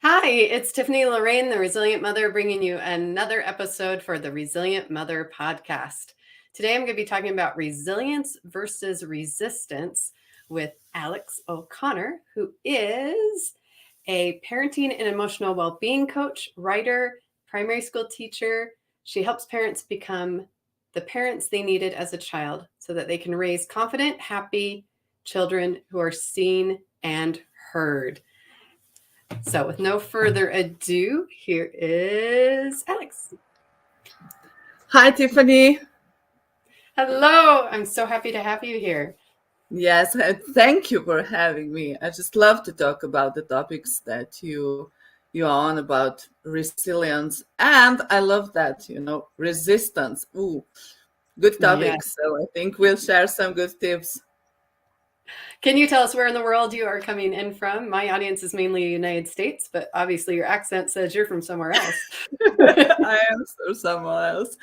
Hi, it's Tiffany Lorraine, the Resilient Mother, bringing you another episode for the Resilient Mother podcast. Today, I'm going to be talking about resilience versus resistance with Alex O'Connor, who is a parenting and emotional well being coach, writer, primary school teacher. She helps parents become the parents they needed as a child so that they can raise confident, happy children who are seen and heard. So, with no further ado, here is Alex. Hi, Tiffany. Hello, I'm so happy to have you here. Yes, thank you for having me. I just love to talk about the topics that you are on about resilience, and I love that resistance. Ooh, good Yeah. topics. So I think we'll share some good tips. Can you tell us where in the world you are coming in from? My audience is mainly United States, but obviously your accent says you're from somewhere else. I am so someone else.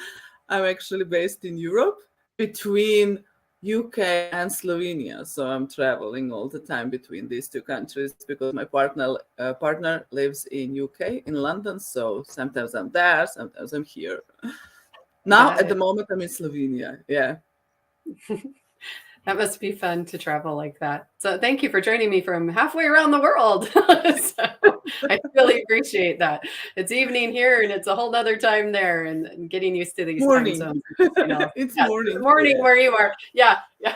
I'm actually based in Europe between UK and Slovenia. So I'm traveling all the time between these two countries because my partner lives in UK in London. So sometimes I'm there, sometimes I'm here. Now Got at the it. moment I'm in Slovenia. Yeah. That must be fun to travel like that. So, thank you for joining me from halfway around the world. So, I really appreciate that. It's evening here and it's a whole nother time there, and getting used to these time Morning. zones. It's Yeah, morning morning here. where you are. Yeah, yeah.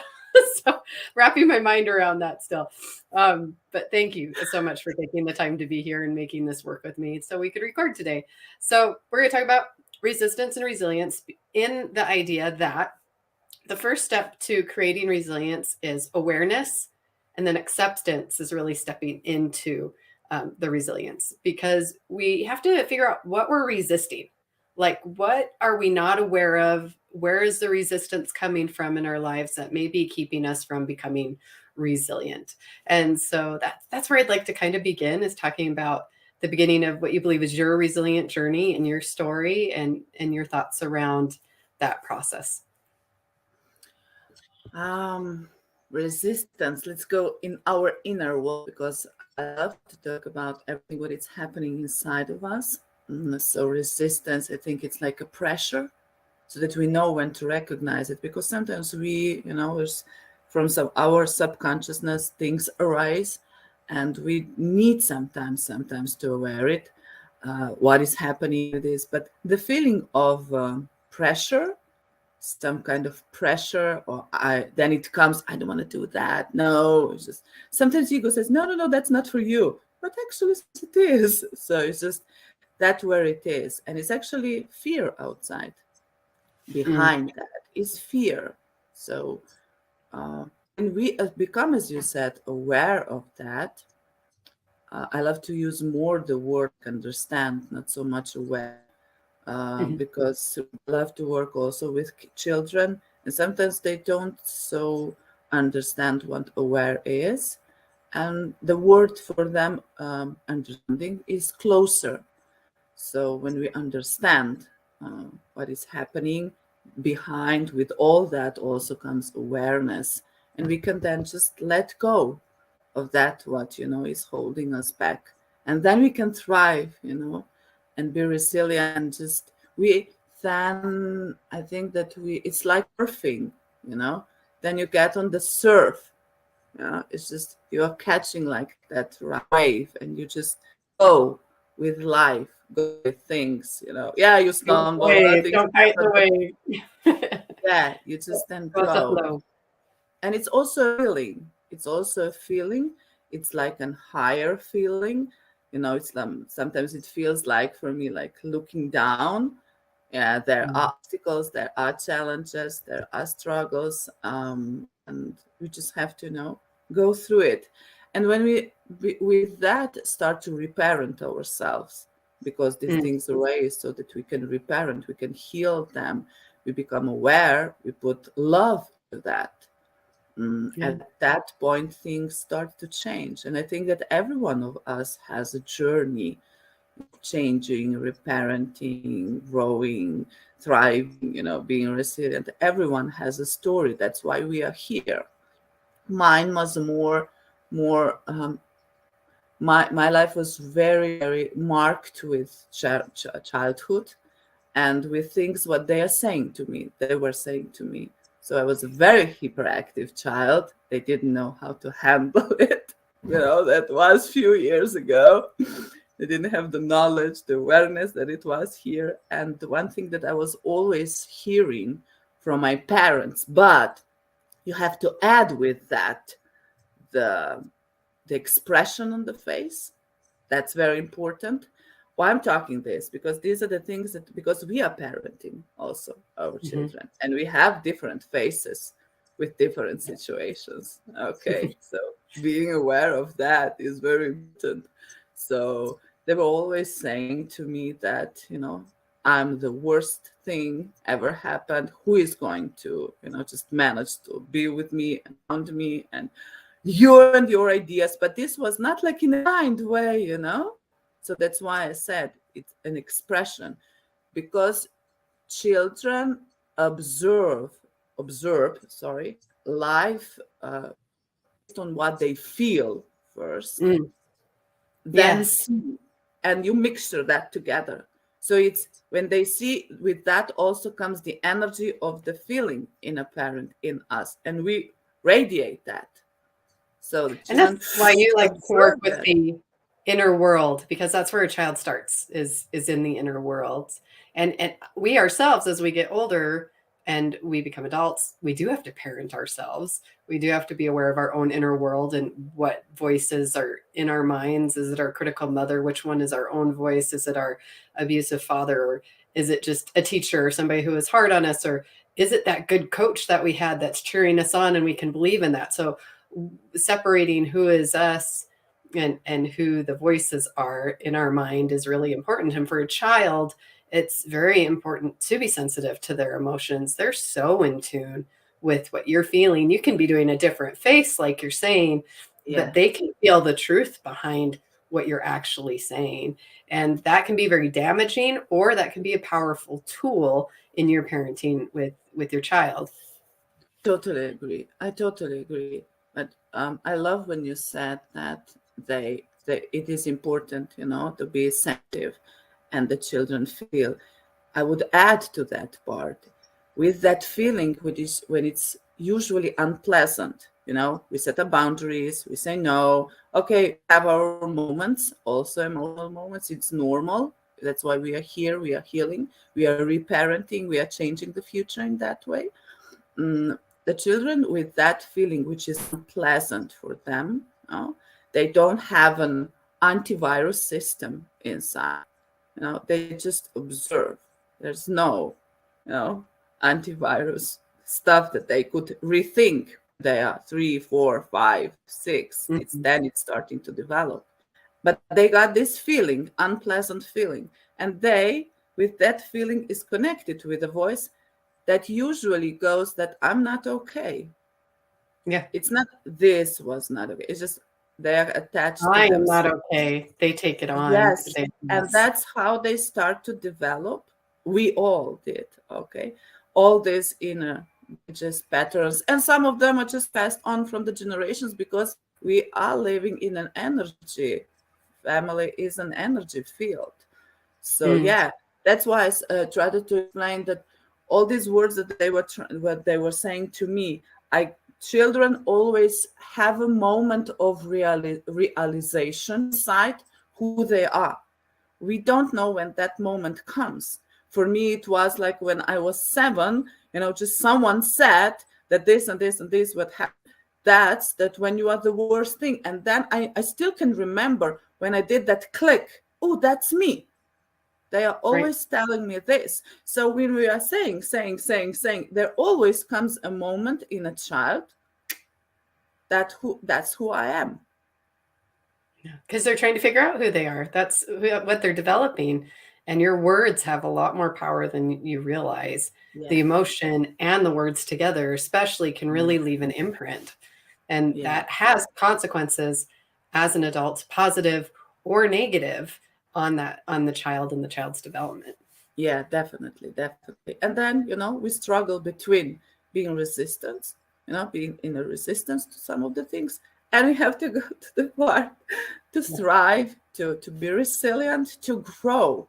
So, wrapping my mind around that still. But thank you so much for taking the time to be here and making this work with me so we could record today. So, we're going to talk about resistance and resilience in the idea that the first step to creating resilience is awareness, and then acceptance is really stepping into the resilience, because we have to figure out what we're resisting. Like, what are we not aware of? Where is the resistance coming from in our lives that may be keeping us from becoming resilient? And so that's where I'd like to kind of begin, is talking about the beginning of what you believe is your resilient journey and your story, and your thoughts around that process. Um, Resistance. Let's go in our inner world because I love to talk about everything what is happening inside of us. So resistance, I think it's like a pressure, so that we know when to recognize it. Because sometimes there's from our subconsciousness things arise, and we need sometimes to aware it, what is happening with this. But the feeling of pressure, some kind of pressure, or I then it comes, I don't want to do that, no, it's just sometimes ego says no, that's not for you, but actually it is. So it's just that where it is, and it's actually fear outside. Mm. Behind that is fear. So when we become, as you said, aware of that, I love to use more the word understand, not so much aware, Mhm. because I love to work also with children, and sometimes they don't so understand what aware is, and the word for them, understanding, is closer. So when we understand what is happening behind, with all that also comes awareness, and we can then just let go of that what is holding us back, and then we can thrive, and be resilient. And just we then, I think that we it's like surfing, then you get on the surf. Yeah, it's just you're catching like that wave, and you just go with life, go with things. Yeah, you Go with the stumble, wave, things don't fight happen, the but wave. yeah, you just then Go with the go. flow. And it's also a feeling. It's also a feeling. It's like a higher feeling. It's sometimes it feels like, for me, like looking down. Yeah, there Mm. are obstacles, there are challenges, there are struggles, and we just have to go through it. And when we with that start to reparent ourselves, because these Mm. things arise, so that we can reparent, we can heal them, we become aware, we put love into that. Yeah. At that point, things start to change. And I think that every one of us has a journey, changing, reparenting, growing, thriving, being resilient. Everyone has a story. That's why we are here. Mine was more My life was very, very marked with childhood and with things what they are saying to me, they were saying to me. So I was a very hyperactive child. They didn't know how to handle it. That was few years ago. They didn't have the knowledge, the awareness that it was here. And the one thing that I was always hearing from my parents, but you have to add with that the the expression on the face. That's very important. Why I'm talking this, because these are the things that, because we are parenting also our Mhm. children and we have different faces with different situations. Okay, so being aware of that is very important. So they were always saying to me that, I'm the worst thing ever happened. Who is going to, just manage to be with me and around me, and you and your ideas? But this was not like in a kind way. So that's why I said it's an expression, because children observe, sorry, life based on what they feel first, Mm. then Yes. see, and you mixture that together. So it's when they see, with that also comes the energy of the feeling in a parent, in us, and we radiate that. So the And that's children why you like to work absorb with that. the inner world, because that's where a child starts, is in the inner world. And we ourselves, as we get older and we become adults, we do have to parent ourselves. We do have to be aware of our own inner world and what voices are in our minds. Is it our critical mother? Which one is our own voice? Is it our abusive father? Or is it just a teacher or somebody who is hard on us? Or is it that good coach that we had that's cheering us on and we can believe in that? So separating who is us and who the voices are in our mind is really important. And for a child, it's very important to be sensitive to their emotions. They're so in tune with what you're feeling. You can be doing a different face, like you're saying, but Yeah, they can feel the truth behind what you're actually saying. And that can be very damaging, or that can be a powerful tool in your parenting with your child. totally agree. I totally agree. But I love when you said that it is important, to be sensitive, and the children feel. I would add to that part, with that feeling, which is when it's usually unpleasant. We set up boundaries. We say no. Okay, we have our moments, also emotional moments. It's normal. That's why we are here. We are healing. We are reparenting. We are changing the future in that way. The children with that feeling, which is unpleasant for them, they don't have an antivirus system inside. They just observe. There's no, you know, antivirus stuff that they could rethink when they are 3, 4, 5, 6. It's Mhm. then it's starting to develop. But they got this feeling, unpleasant feeling, and they, with that feeling, is connected with a voice that usually goes that I'm not okay. Yeah. It's not this was not okay. It's just they're attached to I am not themselves. okay. They take it on. Yes. They, And yes. that's how they start to develop. We all did, okay? All these inner just patterns. And some of them are just passed on from the generations, because we are living in an energy. Family is an energy field. So Mm. yeah, that's why I tried to explain that all these words that what they were saying to me, I children always have a moment of realization inside who they are. We don't know when that moment comes. For me, it was like when I was 7, just someone said that this and this and this would happen. That's that when you are the worst thing. And then I still can remember when I did that click. Oh, that's me. They are Right. always telling me this. So when we are saying, there always comes a moment in a child that's who I am. Because they're trying to figure out who they are. That's what they're developing. And your words have a lot more power than you realize. The Yeah. emotion and the words together, especially, can really Yes. leave an imprint. And Yeah. that has consequences as an adult, positive or negative, on the child and the child's development. Yeah, definitely, definitely. And then, we struggle between being resistance, being in a resistance to some of the things, And we have to go to the part to thrive, to be resilient, to grow.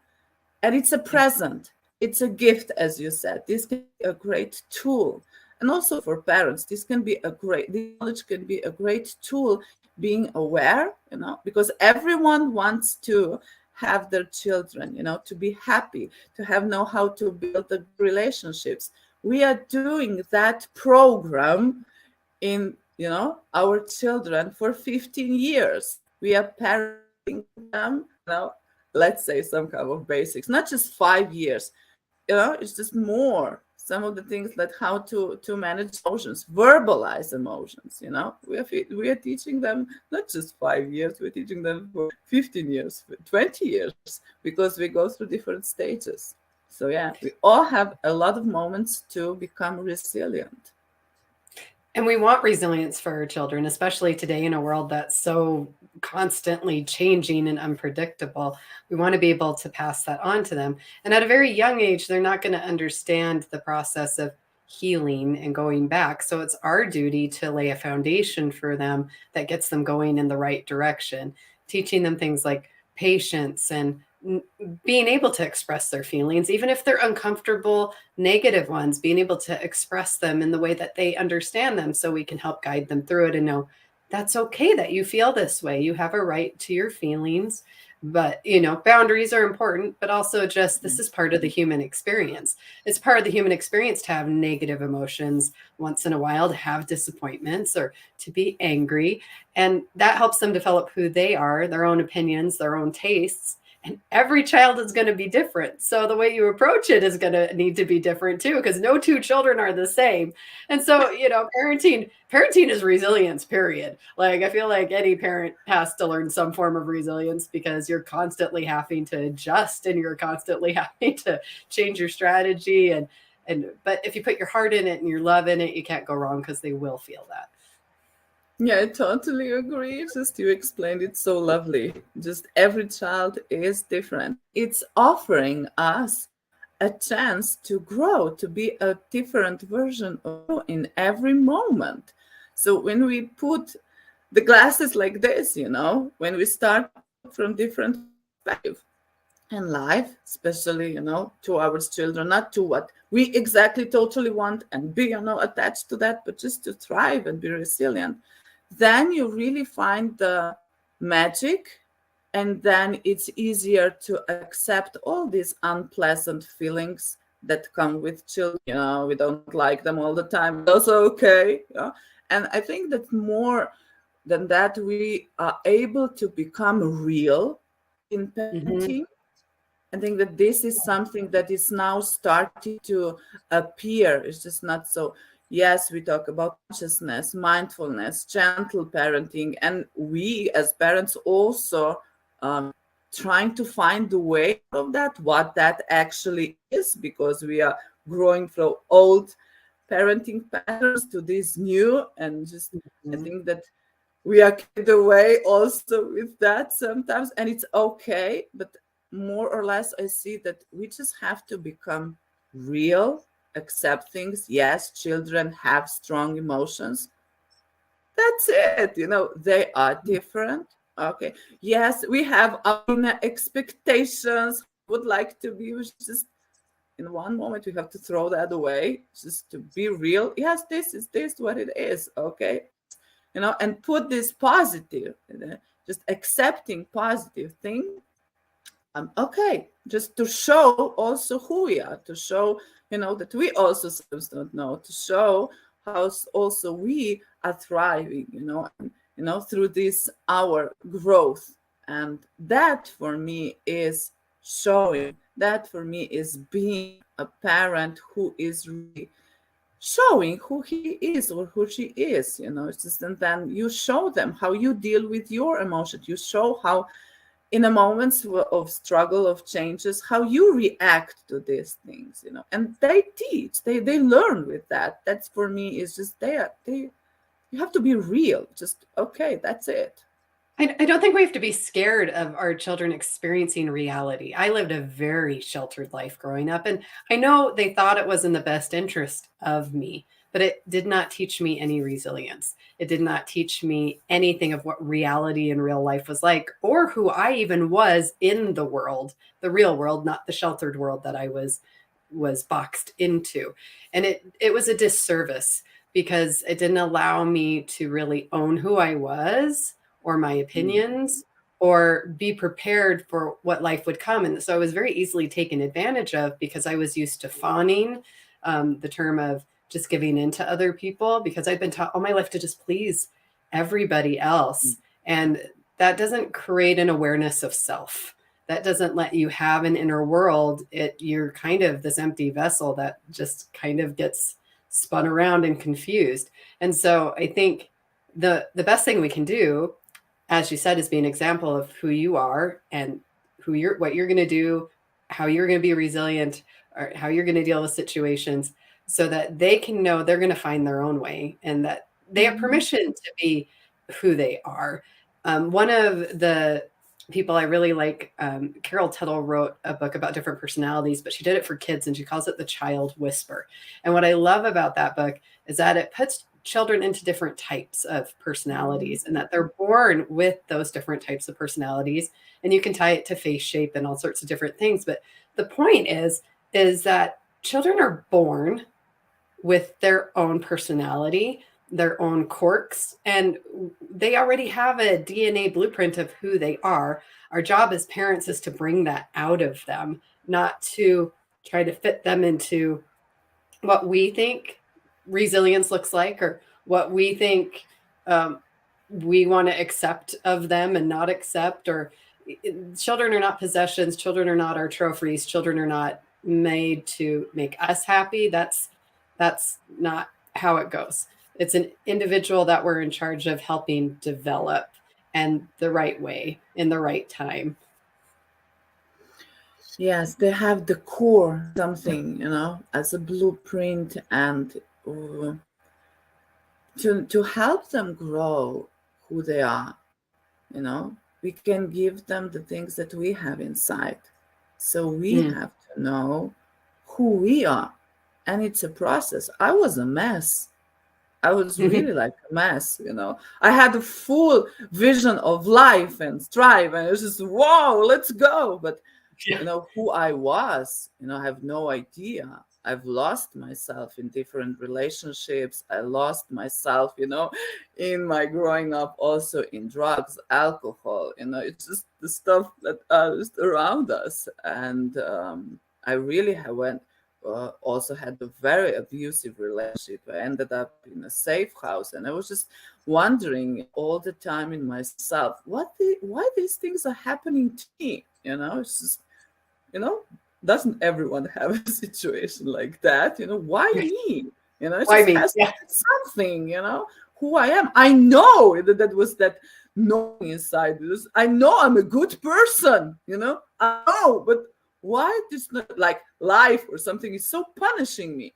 And it's a Yeah. present, it's a gift, as you said. This can be a great tool. And also for parents, this knowledge can be a great tool, being aware, because everyone wants to have their children, to be happy, to have know how to build the relationships. We are doing that program in our children for 15 years. We are parenting them, let's say some kind of basics, not just 5 years. It's just more, some of the things, like how to manage emotions, verbalize emotions. We are teaching them not just 5 years, we're teaching them for 15 years, for 20 years, because we go through different stages. So yeah, we all have a lot of moments to become resilient. And we want resilience for our children, especially today in a world that's so constantly changing and unpredictable. We want to be able to pass that on to them. And at a very young age, they're not going to understand the process of healing and going back. So it's our duty to lay a foundation for them that gets them going in the right direction, teaching them things like patience and being able to express their feelings, even if they're uncomfortable, negative ones, being able to express them in the way that they understand them so we can help guide them through it and know that's okay that you feel this way. You have a right to your feelings. But, boundaries are important, but also just this is part of the human experience. It's part of the human experience to have negative emotions once in a while, to have disappointments or to be angry. And that helps them develop who they are, their own opinions, their own tastes, and every child is going to be different. So the way you approach it is going to need to be different too, because no two children are the same. And so, parenting is resilience, period. Like, I feel like any parent has to learn some form of resilience because you're constantly having to adjust and you're constantly having to change your strategy. But if you put your heart in it and your love in it, you can't go wrong because they will feel that. Yeah, I totally agree. Just you explained it so lovely. Just every child is different. It's offering us a chance to grow, to be a different version of you in every moment. So when we put the glasses like this, when we start to look from different perspective in life, especially, to our children, not to what we exactly totally want and be, attached to that, but just to thrive and be resilient, then you really find the magic, and then it's easier to accept all these unpleasant feelings that come with children. We don't like them all the time, it's also okay. And I think that more than that, we are able to become real in Mm-hmm. parenting. I think that this is something that is now starting to appear. It's just not so. Yes, we talk about consciousness, mindfulness, gentle parenting, and we as parents also trying to find the way out of that, what that actually is, because we are growing from old parenting patterns to this new, and just I Mm-hmm. think that we are carried away also with that sometimes, and it's okay. But more or less, I see that we just have to become real, accept things. Yes, children have strong emotions. That's it. They are different. Okay. Yes, we have our inner expectations, how we would like to be. Which just in one moment we have to throw that away, just to be real. Yes, this is this what it is. Okay, and put this positive, just accepting positive thing. Okay, just to show also who we are, to show, that we also sometimes don't know, to show how also we are thriving, and, through this our growth. And that for me is showing, that for me is being a parent who is really showing who he is or who she is. It's just, and then you show them how you deal with your emotions. You show how in a moments of struggle, of changes, how you react to these things. And they teach, they learn with that. That's for me is just they you have to be real, just okay, that's it. I don't think we have to be scared of our children experiencing reality. I lived a very sheltered life growing up, and I know they thought it was in the best interest of me. but it did not teach me any resilience. It did not teach me anything of what reality in real life was like, or who I even was in the world, the real world, not the sheltered world that I was boxed into. And it was a disservice because it didn't allow me to really own who I was or my Mm. opinions or be prepared for what life would come. And so I was very easily taken advantage of because I was used to fawning, the term of just giving in to other people, because I've been taught all my life to just please everybody else. And that doesn't create an awareness of self. That doesn't let you have an inner world. You're kind of this empty vessel that just kind of gets spun around and confused. And so I think the best thing we can do, as you said, is be an example of who you are and what you're going to do, how you're going to be resilient, or how you're going to deal with situations, so that they can know they're going to find their own way and that they have Mhm. permission to be who they are. One of the people I really like, Carol Tuttle, wrote a book about different personalities, but she did it for kids and she calls it The Child Whisper. And what I love about that book is that it puts children into different types of Mhm. personalities and that they're born with those different types of personalities. And you can tie it to face shape and all sorts of different things. But the point is that children are born with their own personality, their own quirks, and they already have a DNA blueprint of who they are. Our job as parents is to bring that out of them, not to try to fit them into what we think resilience looks like or what we think um, we want to accept of them and not accept. Or children are not possessions, children are not our trophies, children are not made to make us happy. That's not how it goes. It's an individual that we're in charge of helping develop, and the right way in the right time. Yes, they have the core something, as a blueprint, and uh, to help them grow who they are, we can give them the things that we have inside. So we Mm. have to know who we are. And it's a process. I was a mess. I was really like a mess. I had a full vision of life and strive, and it was just, whoa, let's go. But Yeah. who I was, I have no idea. I've lost myself in different relationships. I lost myself, in my growing up, also in drugs, alcohol. It's just the stuff that are just around us. And I really have went. Also had a very abusive relationship. I ended up in a safe house, and I was just wondering all the time in myself, why these things are happening to me. It's just you know doesn't everyone have a situation like that? Why me? It Why just me? has to Yeah. be something. Who I am. I know that was that knowing inside this. I know I'm a good person. I know, but why this not like life or something is so punishing me?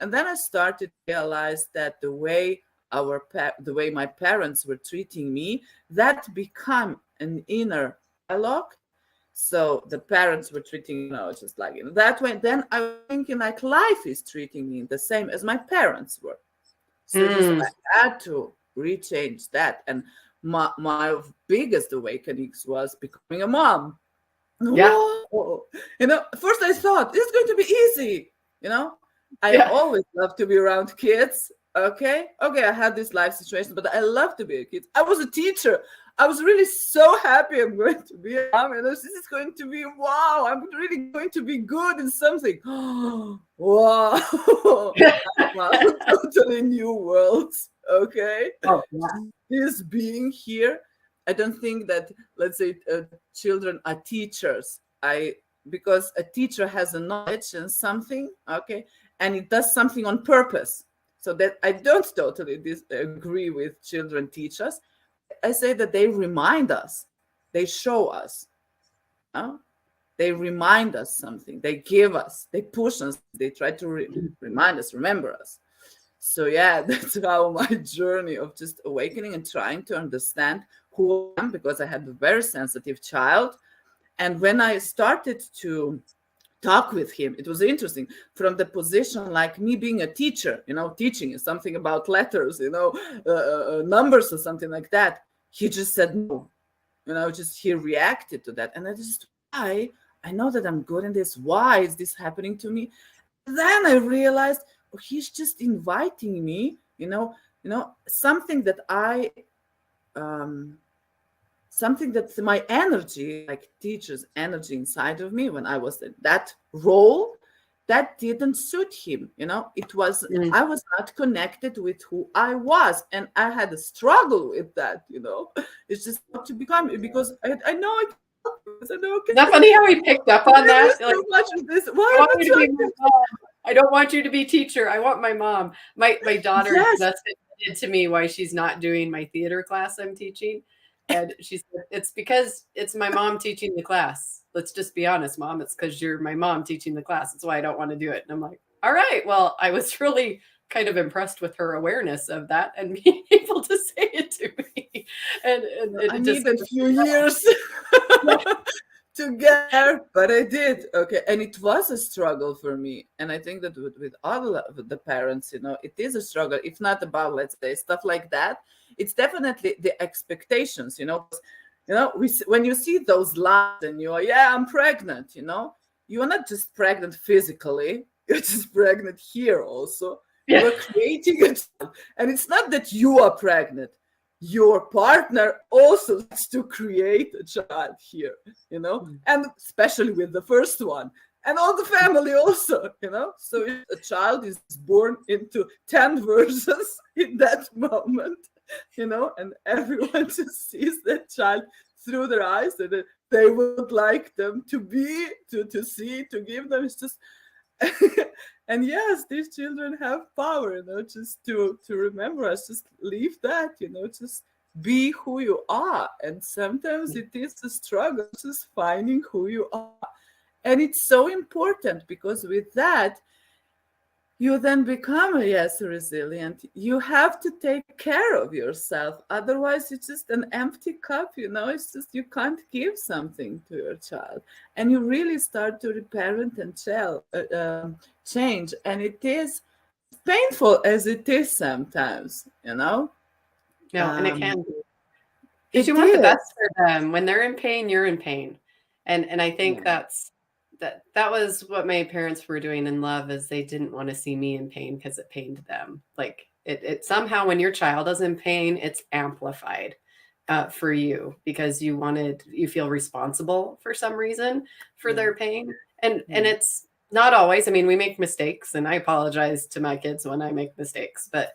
And then I started to realize that the way my parents were treating me, that become an inner dialogue. So the parents were treating just like in that way. Then I was thinking like life is treating me the same as my parents were. So just Mm. I had to rechange that. And my biggest awakenings was becoming a mom. Yeah. Whoa. First I thought it's going to be easy. You know, I Yeah. always love to be around kids. Okay. Okay. I had this life situation, but I love to be a kid. I was a teacher. I was really so happy I'm going to be a mom. This is going to be wow. I'm really going to be good in something. Wow. Wow. Totally new worlds. Okay. Oh, yeah. This being here, I don't think that, let's say, children are teachers. Because a teacher has a knowledge and something, okay, and it does something on purpose. So that I don't totally agree with children teachers. I say that they remind us, they show us, you know? They remind us something, they give us, they push us, they try to remind us, remember us. So yeah, that's how my journey of just awakening and trying to understand who I am, because I had a very sensitive child. And when I started to talk with him. It was interesting from the position like me being a teacher, teaching is something about letters, numbers or something like that. He just said no, just he reacted to that. And I just, why? I know that I'm good in this. Why is this happening to me? Then I realized, oh, he's just inviting me, something that um, something that my energy, like teacher's energy inside of me when I was in that role, that didn't suit him. I was not connected with who I was. And I had a struggle with that, It's just not to become, because I know I can help you. I know, okay, Isn't that funny how he picked up on that? so much of this. I Why want am I you to be trying my to? mom. I don't want you to be teacher. I want my mom. My daughter Yes. just admitted to me why she's not doing my theater class I'm teaching. And she said, it's because it's my mom teaching the class. Let's just be honest, mom. It's because you're my mom teaching the class. That's why I don't want to do it. And I'm like, all right. Well, I was really kind of impressed with her awareness of that and being able to say it to me. And I it just needed a few years to get there, but I did. Okay. And it was a struggle for me. And I think that with all of the parents, it is a struggle, if not about, let's say, stuff like that. It's definitely the expectations, when you see those lines and you're, yeah, I'm pregnant, you are not just pregnant physically, you're just pregnant here also. yeah. You are creating a child. And it's not that you are pregnant. Your partner also has to create a child here, and especially with the first one. And all the family also, So if a child is born into 10 versions in that moment, and everyone just sees that child through their eyes and they would like them to be, to see, to give them. It's just and yes, these children have power, just to remember us, just leave that, just be who you are. And sometimes it is a struggle just finding who you are. And it's so important because with that, you then become, yes, resilient. You have to take care of yourself. Otherwise, it's just an empty cup, It's just you can't give something to your child. And you really start to reparent and change. And it is painful as it is sometimes, No, and it can be. Because you It want the is. best for them. When they're in pain, you're in pain. And I think Yeah. that was what my parents were doing in love, is they didn't want to see me in pain because it pained them. Like it somehow, when your child is in pain, it's amplified for you because you feel responsible for some reason for Yeah. their pain. And it's not always. I mean, we make mistakes, and I apologize to my kids when I make mistakes, but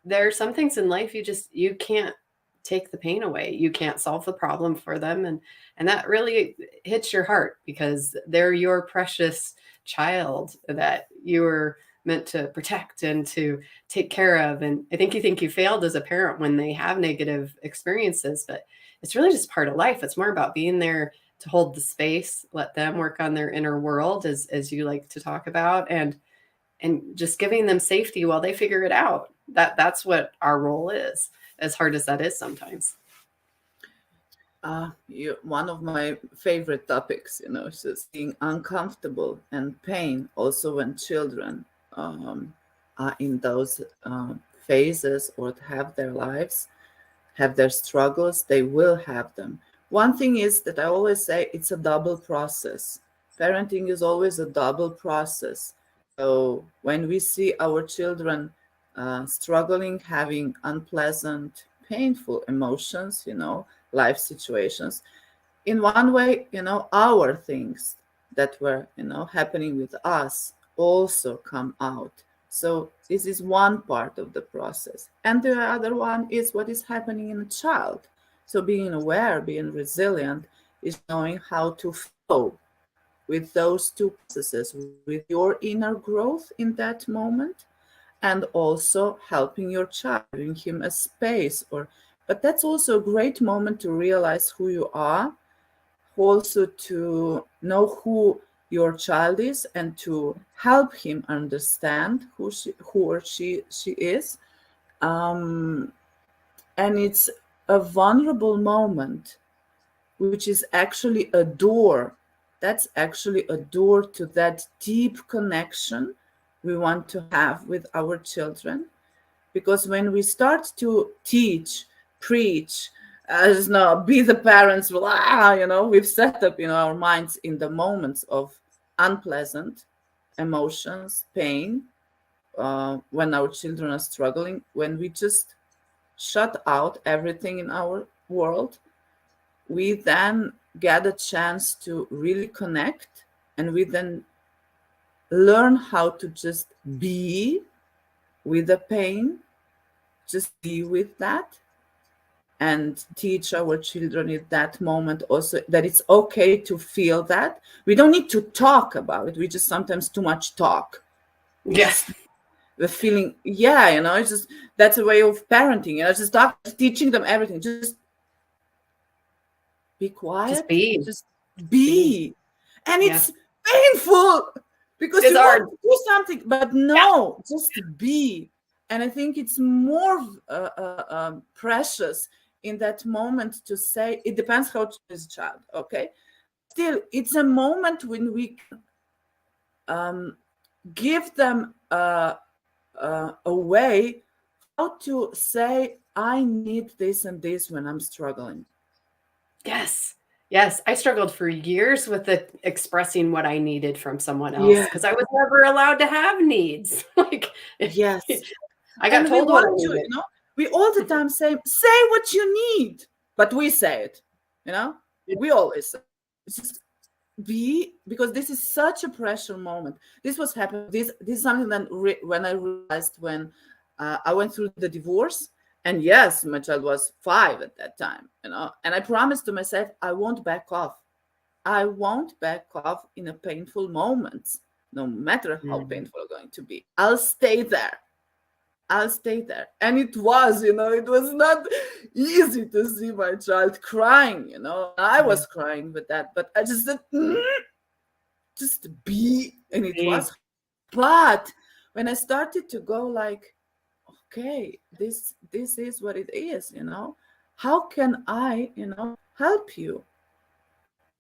there are some things in life you can't take the pain away. You can't solve the problem for them, and that really hits your heart because they're your precious child that you're meant to protect and to take care of. And I think you failed as a parent when they have negative experiences, but it's really just part of life. It's more about being there to hold the space, let them work on their inner world, as you like to talk about, and just giving them safety while they figure it out. That's what our role is, as hard as that is sometimes. One of my favorite topics, is just being uncomfortable and pain. Also, when children are in those phases or have their lives, have their struggles, they will have them. One thing is that I always say it's a double process. Parenting is always a double process. So when we see our children struggling, having unpleasant, painful emotions, life situations, in one way, our things that were, happening with us also come out. So this is one part of the process. And the other one is what is happening in a child. So being aware, being resilient is knowing how to flow with those two processes, with your inner growth in that moment and also helping your child, giving him a space. But that's also a great moment to realize who you are, also to know who your child is and to help him understand who or she is. um, and it's a vulnerable moment, which is actually a door that's actually a door to that deep connection we want to have with our children. Because when we start to teach, preach, just now be the parents, we've set up our minds in the moments of unpleasant emotions, pain, when our children are struggling, when we just shut out everything in our world, we then get a chance to really connect, and we then learn how to just be with the pain, just be with that, and teach our children in that moment also that it's okay to feel that. We don't need to talk about it. We just sometimes too much talk. We Yeah. just the feeling, it's just that's a way of parenting. Just teaching them everything. Just be quiet. Just be. Just be. And Yeah. it's painful because It's you hard. want to do something, but Yeah. no, just be. And I think it's more precious in that moment to say, it depends how to is a child, okay? Still, it's a moment when we give them a way how to say, I need this and this when I'm struggling. Yes. Yes. I struggled for years with expressing what I needed from someone else Yeah. because I was never allowed to have needs. Like, Yes. I got And we told what I want to, needed. we all the time say what you need, but we say it, we always say, just be, because this is such a pressure moment. This was happening. This is something that when I realized when I went through the divorce, and yes, my child was 5 at that time, and I promised to myself I won't back off. I won't back off in a painful moments, no matter how painful it's going to be. I'll stay there. I'll stay there. And it was, it was not easy to see my child crying, I was crying with that, but I just said, just be, and it was. But when I started to go like, okay, this is what it is, how can I, help you?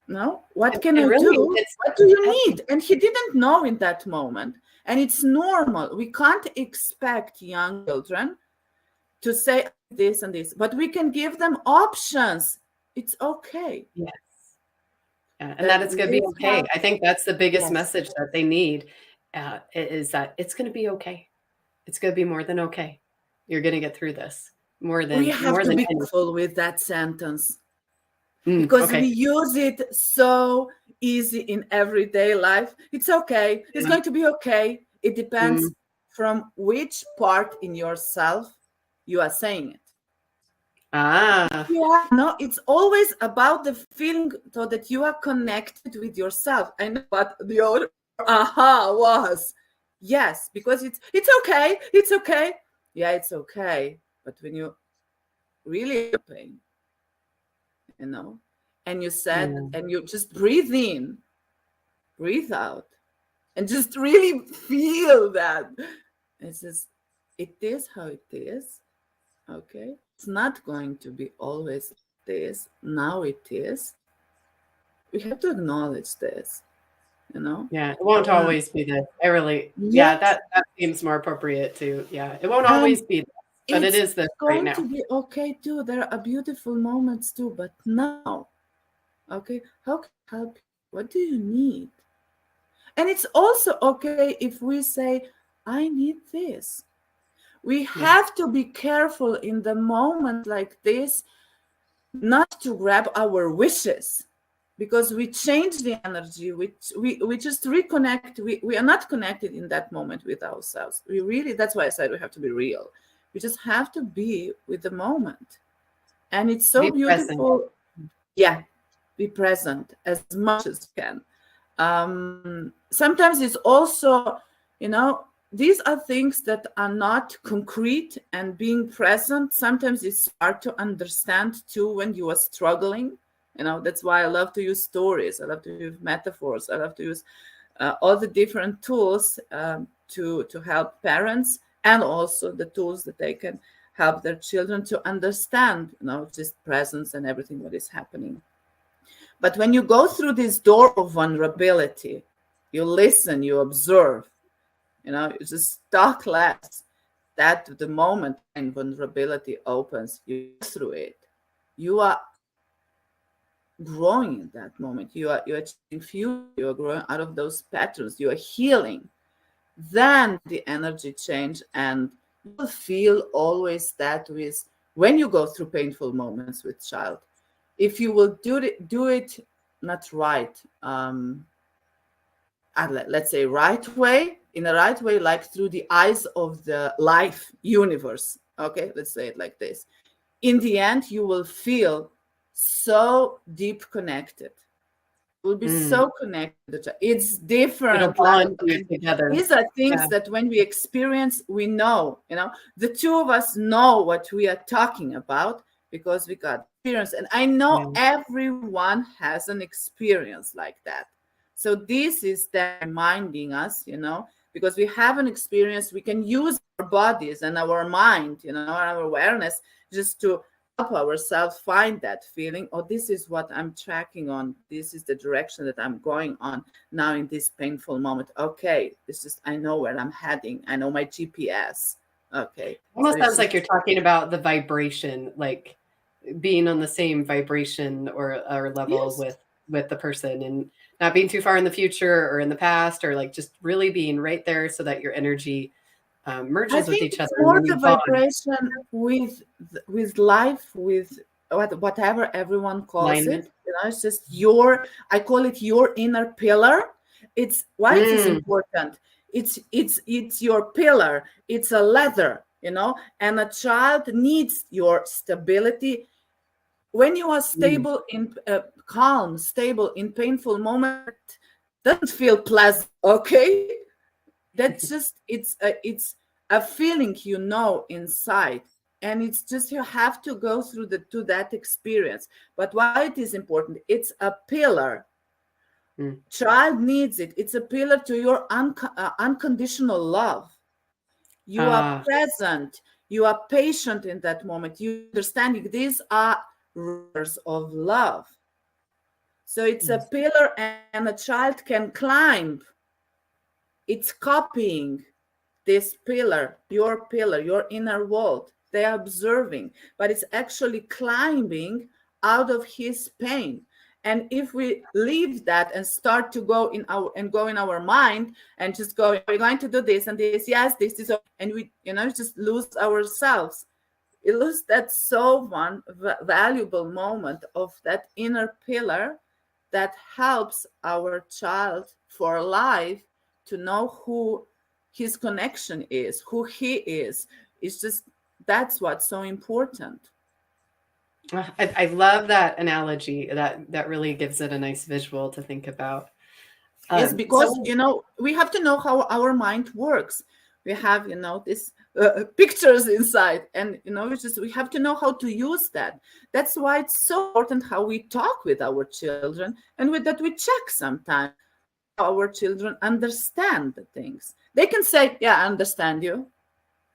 No, what can And I really, do? it's What do you need? And he didn't know in that moment. And it's normal. We can't expect young children to say this and this, but we can give them options. It's okay. yes. Yeah, and that That it's going to be live okay. I think that's the biggest yes. message that they need is that it's going to be okay. It's going to be more than okay. You're going to get through this more We than have to be anything. careful with that sentence because we Okay. use it so easy in everyday life. It's okay. It's Yeah. going to be okay. It depends Mm. from which part in yourself you are saying it. Ah. Yeah, no, it's always about the feeling so that you are connected with yourself. I know what your aha was. Yes, because it's okay. It's okay. Yeah, it's okay. But when you really have pain, and you said, Yeah. and you just breathe in, breathe out, and just really feel that. It says, it is how it is. Okay. It's not going to be always like this. Now it is. We have to acknowledge this, you know? Yeah. It won't Um, always be this. I really, yeah, yes. that seems more appropriate too. Yeah. It won't And always be this, but it it's is this right going now. to be okay too. There are beautiful moments too, but now, okay, how can I help you? What do you need? And it's also okay if we say, I need this. We Yeah. have to be careful in the moment like this not to grab our wishes, because we change the energy, we just reconnect. We are not connected in that moment with ourselves. We really, that's why I said we have to be real. We just have to be with the moment. And it's so Be present. beautiful. Yeah, be present as much as you can. Sometimes it's also, these are things that are not concrete, and being present sometimes it's hard to understand too when you are struggling. That's why I love to use stories, I love to use metaphors, I love to use all the different tools to help parents, and also the tools that they can help their children to understand, just presence and everything what is happening. But when you go through this door of vulnerability, you listen, you observe, you just talk less. That the moment when vulnerability opens, you go through it. You are growing in that moment. You're achieving future. You are growing out of those patterns. You are healing. Then the energy change, and you will feel always that with when you go through painful moments with child. If you will do it not right, let's say right way, in a right way, like through the eyes of the life universe. Okay, let's say it like this. In the end, you will feel so deep connected. Will be Mm. so connected. It's It'll different level. bond you And together. these are Yeah. things that when we experience, we know, the two of us know what we are talking about because we got experience. And I know Yeah. everyone has an experience like that. So this is them reminding us, because we have an experience, we can use our bodies and our mind, our awareness just to help ourselves find that feeling. Oh, this is what I'm tracking on. This is the direction that I'm going on now in this painful moment. Okay, it's just I know where I'm heading. I know my GPS. Okay, so Almost it's sounds just like you're talking about the vibration, like being on the same vibration or level yes. with the person, and not being too far in the future or in the past, or like just really being right there so that your energy I merges with think each it's other and more then you the bond. vibration with life, with whatever everyone calls it. Alignment. It's just your. I call it your inner pillar. It's why it is Mm, important. It's your pillar. It's a leather, and a child needs your stability. When you are mm, stable in calm, stable in painful moment, doesn't feel pleasant. Okay, that's just it's a feeling inside, and it's just you have to go through to that experience. But why it is important, it's a pillar. mm. Child needs it. It's a pillar to your unconditional love. You are Ah, present, you are patient in that moment, you understanding these are rivers of love. So it's a yes. pillar, and a child can climb. It's copying this pillar, your inner world. They are observing, but it's actually climbing out of his pain. And if we leave that and start to go in our mind and just go, we're going to do this and this, yes, this is okay, and we, just lose ourselves. We lose that so one valuable moment of that inner pillar that helps our child for life to know who his connection is, who he is. It's just that's what's so important. I love that analogy. That really gives it a nice visual to think about. Yes, So because we have to know how our mind works. We have this pictures inside, and it's just we have to know how to use that. That's why it's so important how we talk with our children, and with that we check sometimes how our children understand the things. They can say, "Yeah, I understand you,"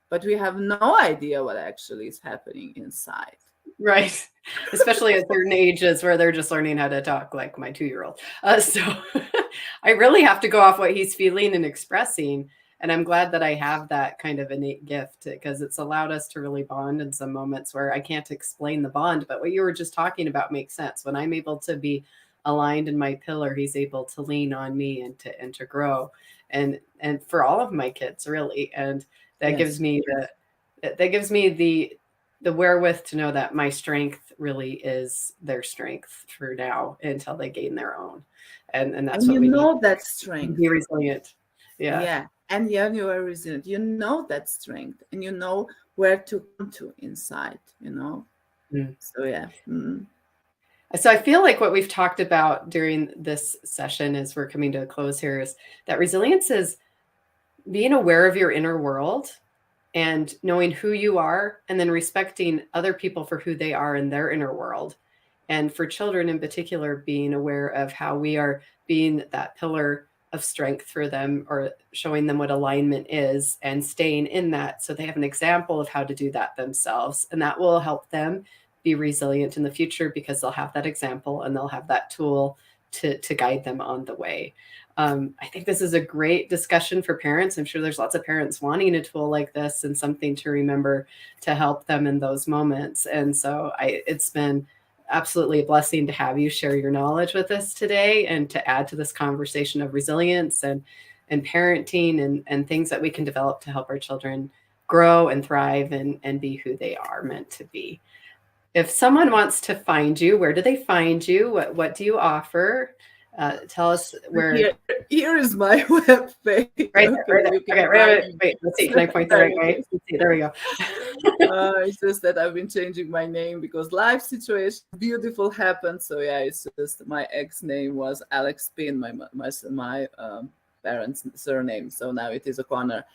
but we have no idea what actually is happening inside. right, especially at certain ages where they're just learning how to talk, like my 2-year-old. So I really have to go off what he's feeling and expressing. And I'm glad that I have that kind of innate gift because it's allowed us to really bond in some moments where I can't explain the bond. But what you were just talking about makes sense. When I'm able to be aligned in my pillar, he's able to lean on me and to grow. And for all of my kids, really. And that gives Yes. me the wherewith to know that my strength really is their strength for now until they gain their own. And that's And what you we need know that to strength. be resilient. Yeah. Yeah. And yeah, you are resilient. You know that strength, and you know where to come to inside. Mm. So yeah. Mm. So I feel like what we've talked about during this session as we're coming to a close here is that resilience is being aware of your inner world and knowing who you are and then respecting other people for who they are in their inner world. And for children in particular, being aware of how we are being that pillar of strength for them or showing them what alignment is and staying in that so they have an example of how to do that themselves. And that will help them be resilient in the future because they'll have that example and they'll have that tool to guide them on the way. I think this is a great discussion for parents. I'm sure there's lots of parents wanting a tool like this and something to remember to help them in those moments. And so it's been absolutely a blessing to have you share your knowledge with us today and to add to this conversation of resilience and parenting and things that we can develop to help our children grow and thrive and be who they are meant to be. If someone wants to find you, where do they find you? What do you offer? Tell us where. Here is my web page. Right there, right there. You can Okay, wait, let's see. Can I point the right way? Let's see, there we go. It's just that I've been changing my name because life situation beautiful happened. So yeah, it's just my ex name was Alex Pin, my parents' surname. So now it is O'Connor.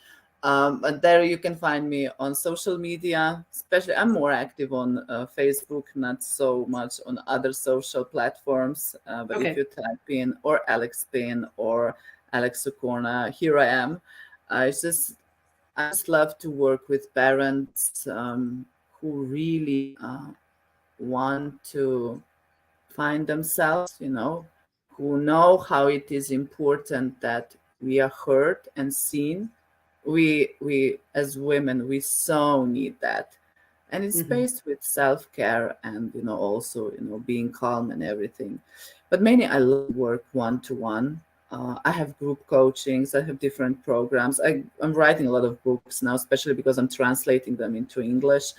But there you can find me on social media. Especially, I'm more active on Facebook, not so much on other social platforms. But if you type in or Alex Pin or Alex O'Connor, here I am. I just love to work with parents who really want to find themselves, who know how it is important that we are heard and seen. We as women, we so need that. And it's based with self-care and, also, being calm and everything. But mainly I love work one-to-one. I have group coachings. I have different programs. I'm writing a lot of books now, especially because I'm translating them into English,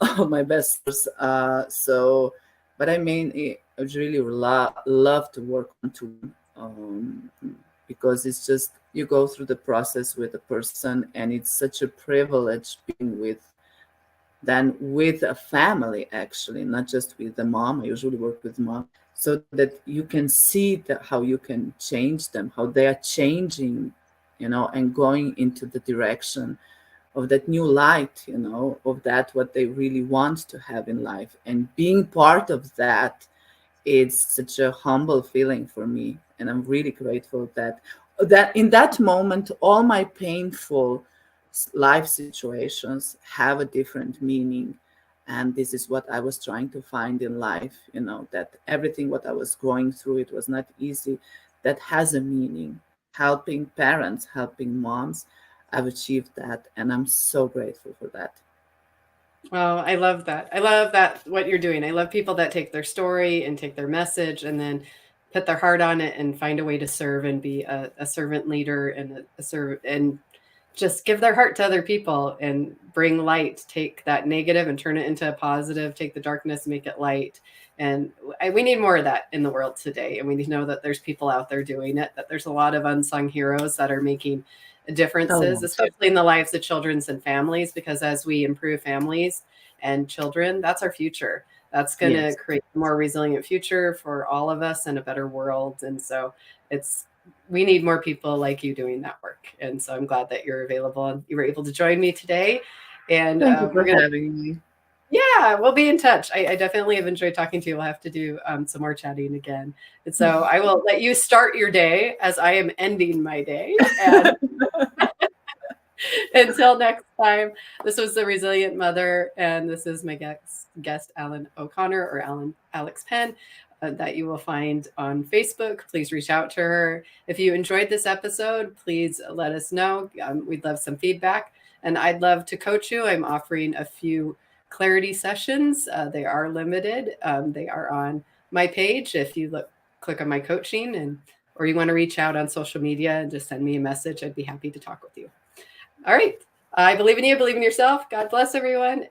my bestsellers. But I really love to work one-to-one because it's just, you go through the process with a person, and it's such a privilege being with a family, actually, not just with the mom. I usually work with mom, so that you can see how you can change them, how they are changing, and going into the direction of that new light, of that what they really want to have in life. And being part of that, it's such a humble feeling for me, and I'm really grateful that in that moment all my painful life situations have a different meaning. And this is what I was trying to find in life, that everything what I was going through, it was not easy, that has a meaning. Helping parents, helping moms, I've achieved that, and I'm so grateful for that. Oh, I love that. I love that, what you're doing. I love people that take their story and take their message and then put their heart on it and find a way to serve and be a servant leader and a servant and just give their heart to other people and bring light. Take that negative and turn it into a positive. Take the darkness, make it light. And we need more of that in the world today. And we need to know that there's people out there doing it, that there's a lot of unsung heroes that are making differences, especially in the lives of children and families, because as we improve families and children, that's our future. That's going to create a more resilient future for all of us and a better world. And so we need more people like you doing that work. And so I'm glad that you're available and you were able to join me today. And thank you for having me. Yeah, we'll be in touch. I definitely have enjoyed talking to you. We'll have to do some more chatting again. And so I will let you start your day as I am ending my day. And until next time, this was The Resilient Mother, and this is my guest Alan O'Connor, or Alex Penn, that you will find on Facebook. Please reach out to her. If you enjoyed this episode, please let us know. We'd love some feedback, and I'd love to coach you. I'm offering a few clarity sessions. They are limited. They are on my page. If you click on my coaching, or you want to reach out on social media and just send me a message, I'd be happy to talk with you. All right. I believe in you. Believe in yourself. God bless everyone.